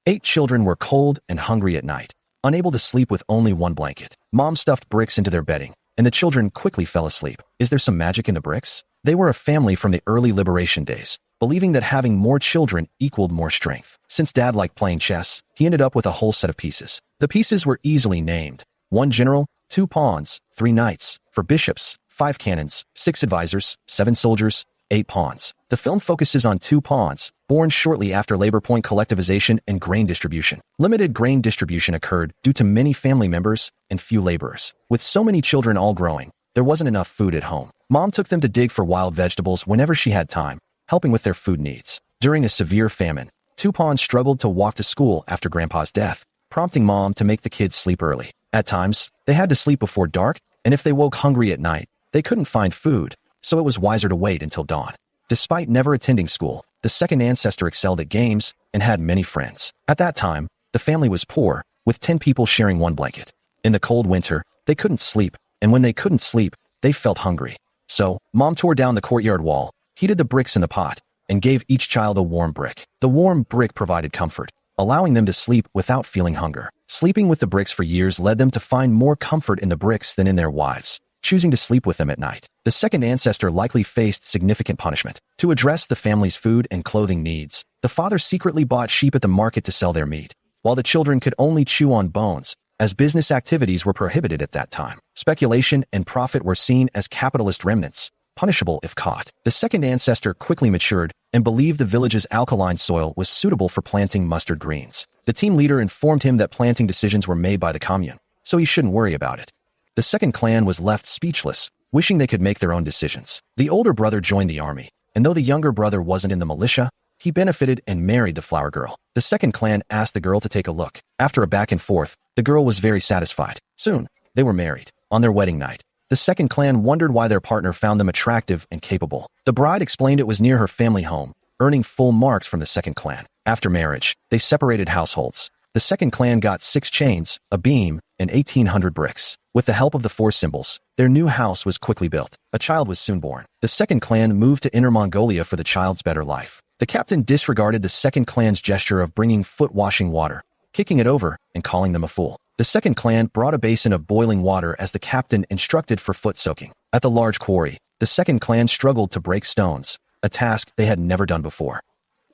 8 children were cold and hungry at night, unable to sleep with only one blanket. Mom stuffed bricks into their bedding, and the children quickly fell asleep. Is there some magic in the bricks? They were a family from the early liberation days, believing that having more children equaled more strength. Since Dad liked playing chess, he ended up with a whole set of pieces. The pieces were easily named: 1 general, 2 pawns, 3 knights, 4 bishops, 5 cannons, 6 advisors, 7 soldiers, 8 pawns. The film focuses on 2 pawns, born shortly after labor point collectivization and grain distribution. Limited grain distribution occurred due to many family members and few laborers. With so many children all growing, there wasn't enough food at home. Mom took them to dig for wild vegetables whenever she had time, helping with their food needs. During a severe famine, 2 pawns struggled to walk to school after Grandpa's death, prompting Mom to make the kids sleep early. At times, they had to sleep before dark, and if they woke hungry at night, they couldn't find food, so it was wiser to wait until dawn. Despite never attending school, the second ancestor excelled at games and had many friends. At that time, the family was poor, with 10 people sharing one blanket. In the cold winter, they couldn't sleep, and when they couldn't sleep, they felt hungry. So, Mom tore down the courtyard wall, heated the bricks in the pot, and gave each child a warm brick. The warm brick provided comfort, allowing them to sleep without feeling hunger. Sleeping with the bricks for years led them to find more comfort in the bricks than in their wives, choosing to sleep with them at night. The second ancestor likely faced significant punishment. To address the family's food and clothing needs, the father secretly bought sheep at the market to sell their meat, while the children could only chew on bones, as business activities were prohibited at that time. Speculation and profit were seen as capitalist remnants, punishable if caught. The second ancestor quickly matured and believed the village's alkaline soil was suitable for planting mustard greens. The team leader informed him that planting decisions were made by the commune, so he shouldn't worry about it. The second clan was left speechless, wishing they could make their own decisions. The older brother joined the army, and though the younger brother wasn't in the militia, he benefited and married the flower girl. The second clan asked the girl to take a look. After a back and forth, the girl was very satisfied. Soon, they were married. On their wedding night, the second clan wondered why their partner found them attractive and capable. The bride explained it was near her family home, earning full marks from the second clan. After marriage, they separated households. The second clan got 6 chains, a beam, and 1,800 bricks. With the help of the 4 symbols, their new house was quickly built. A child was soon born. The second clan moved to Inner Mongolia for the child's better life. The captain disregarded the second clan's gesture of bringing foot-washing water, kicking it over and calling them a fool. The second clan brought a basin of boiling water as the captain instructed for foot soaking. At the large quarry, the second clan struggled to break stones, a task they had never done before.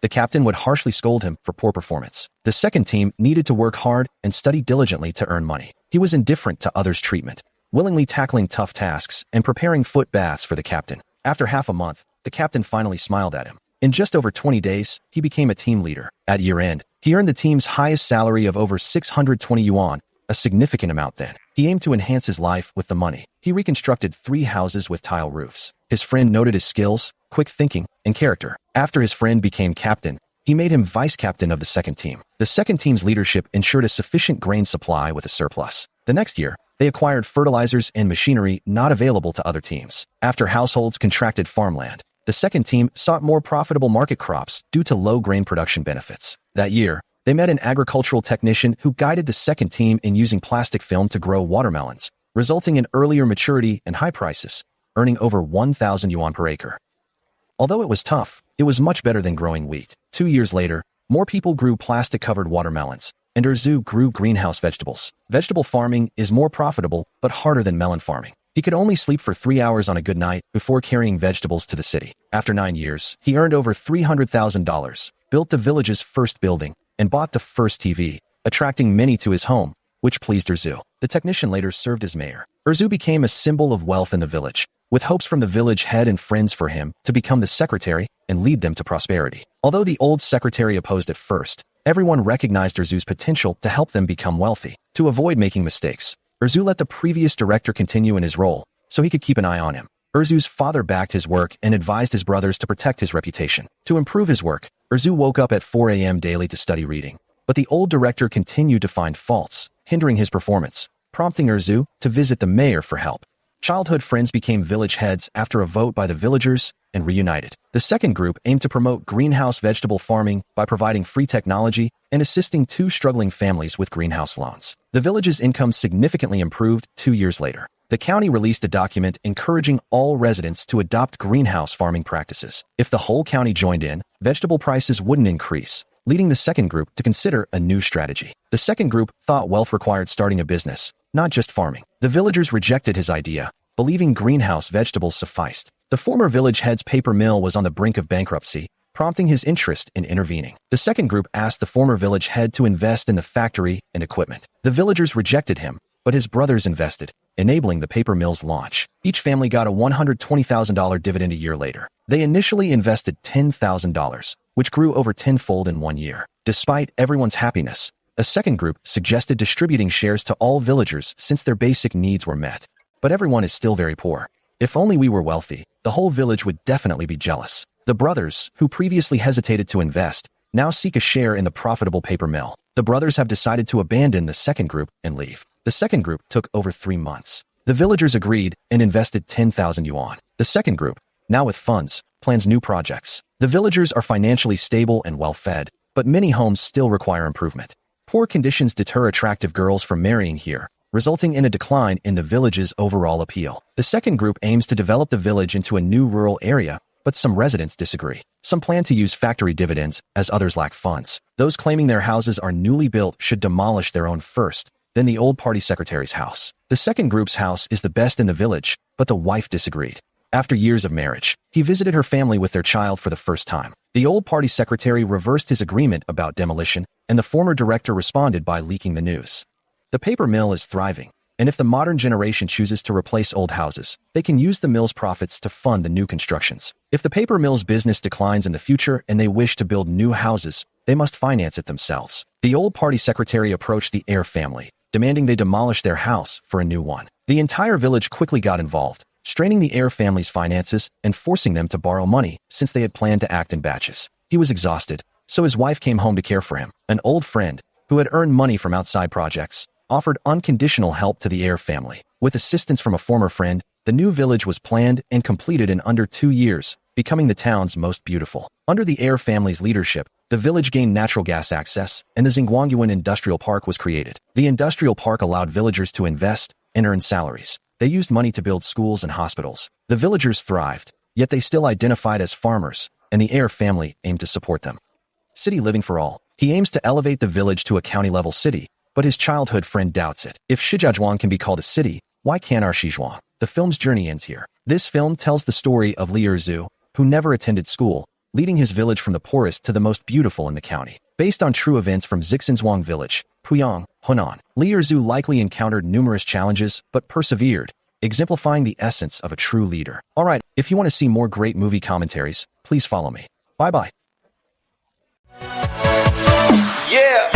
The captain would harshly scold him for poor performance. The second team needed to work hard and study diligently to earn money. He was indifferent to others' treatment, willingly tackling tough tasks and preparing foot baths for the captain. After half a month, the captain finally smiled at him. In just over 20 days, he became a team leader. At year-end, he earned the team's highest salary of over 620 yuan, a significant amount then. He aimed to enhance his life with the money. He reconstructed 3 houses with tile roofs. His friend noted his skills, quick thinking, and character. After his friend became captain, he made him vice-captain of the second team. The second team's leadership ensured a sufficient grain supply with a surplus. The next year, they acquired fertilizers and machinery not available to other teams. After households contracted farmland, the second team sought more profitable market crops due to low grain production benefits. That year, they met an agricultural technician who guided the second team in using plastic film to grow watermelons, resulting in earlier maturity and high prices, earning over 1,000 yuan per acre. Although it was tough, it was much better than growing wheat. 2 years later, more people grew plastic-covered watermelons, and Erzu grew greenhouse vegetables. Vegetable farming is more profitable but harder than melon farming. He could only sleep for 3 hours on a good night before carrying vegetables to the city. After 9 years, he earned over $300,000, built the village's first building, and bought the first TV, attracting many to his home, which pleased Erzu. The technician later served as mayor. Erzu became a symbol of wealth in the village, with hopes from the village head and friends for him to become the secretary and lead them to prosperity. Although the old secretary opposed at first, everyone recognized Erzu's potential to help them become wealthy. To avoid making mistakes, Erzu let the previous director continue in his role, so he could keep an eye on him. Erzu's father backed his work and advised his brothers to protect his reputation. To improve his work, Erzu woke up at 4 a.m. daily to study reading. But the old director continued to find faults, hindering his performance, prompting Erzu to visit the mayor for help. Childhood friends became village heads after a vote by the villagers and reunited. The second group aimed to promote greenhouse vegetable farming by providing free technology and assisting 2 struggling families with greenhouse loans. The village's income significantly improved 2 years later. The county released a document encouraging all residents to adopt greenhouse farming practices. If the whole county joined in, vegetable prices wouldn't increase, leading the second group to consider a new strategy. The second group thought wealth required starting a business, not just farming. The villagers rejected his idea, believing greenhouse vegetables sufficed. The former village head's paper mill was on the brink of bankruptcy, prompting his interest in intervening. The second group asked the former village head to invest in the factory and equipment. The villagers rejected him, but his brothers invested, enabling the paper mill's launch. Each family got a $120,000 dividend a year later. They initially invested $10,000, which grew over tenfold in 1 year. Despite everyone's happiness, a second group suggested distributing shares to all villagers since their basic needs were met. But everyone is still very poor. If only we were wealthy, the whole village would definitely be jealous. The brothers, who previously hesitated to invest, now seek a share in the profitable paper mill. The brothers have decided to abandon the second group and leave. The second group took over 3 months. The villagers agreed and invested 10,000 yuan. The second group, now with funds, plans new projects. The villagers are financially stable and well-fed, but many homes still require improvement. Poor conditions deter attractive girls from marrying here, resulting in a decline in the village's overall appeal. The second group aims to develop the village into a new rural area, but some residents disagree. Some plan to use factory dividends, as others lack funds. Those claiming their houses are newly built should demolish their own first, then the old party secretary's house. The second group's house is the best in the village, but the wife disagreed. After years of marriage, he visited her family with their child for the first time. The old party secretary reversed his agreement about demolition, and the former director responded by leaking the news. The paper mill is thriving, and if the modern generation chooses to replace old houses, they can use the mill's profits to fund the new constructions. If the paper mill's business declines in the future and they wish to build new houses, they must finance it themselves. The old party secretary approached the heir family, demanding they demolish their house for a new one. The entire village quickly got involved, straining the heir family's finances and forcing them to borrow money since they had planned to act in batches. He was exhausted, so his wife came home to care for him. An old friend, who had earned money from outside projects, offered unconditional help to the heir family. With assistance from a former friend, the new village was planned and completed in under 2 years, becoming the town's most beautiful. Under the heir family's leadership, the village gained natural gas access, and the Xingguangyuan Industrial Park was created. The industrial park allowed villagers to invest and earn salaries. They used money to build schools and hospitals. The villagers thrived, yet they still identified as farmers, and the heir family aimed to support them. City living for all. He aims to elevate the village to a county-level city, but his childhood friend doubts it. If Shijiazhuang can be called a city, why can't our Xizhuang? The film's journey ends here. This film tells the story of Li Erzu, who never attended school, leading his village from the poorest to the most beautiful in the county. Based on true events from Zixinzhuang village, Puyang, Hunan, Li Erzu likely encountered numerous challenges but persevered, exemplifying the essence of a true leader. Alright, if you want to see more great movie commentaries, please follow me. Bye-bye. Yeah.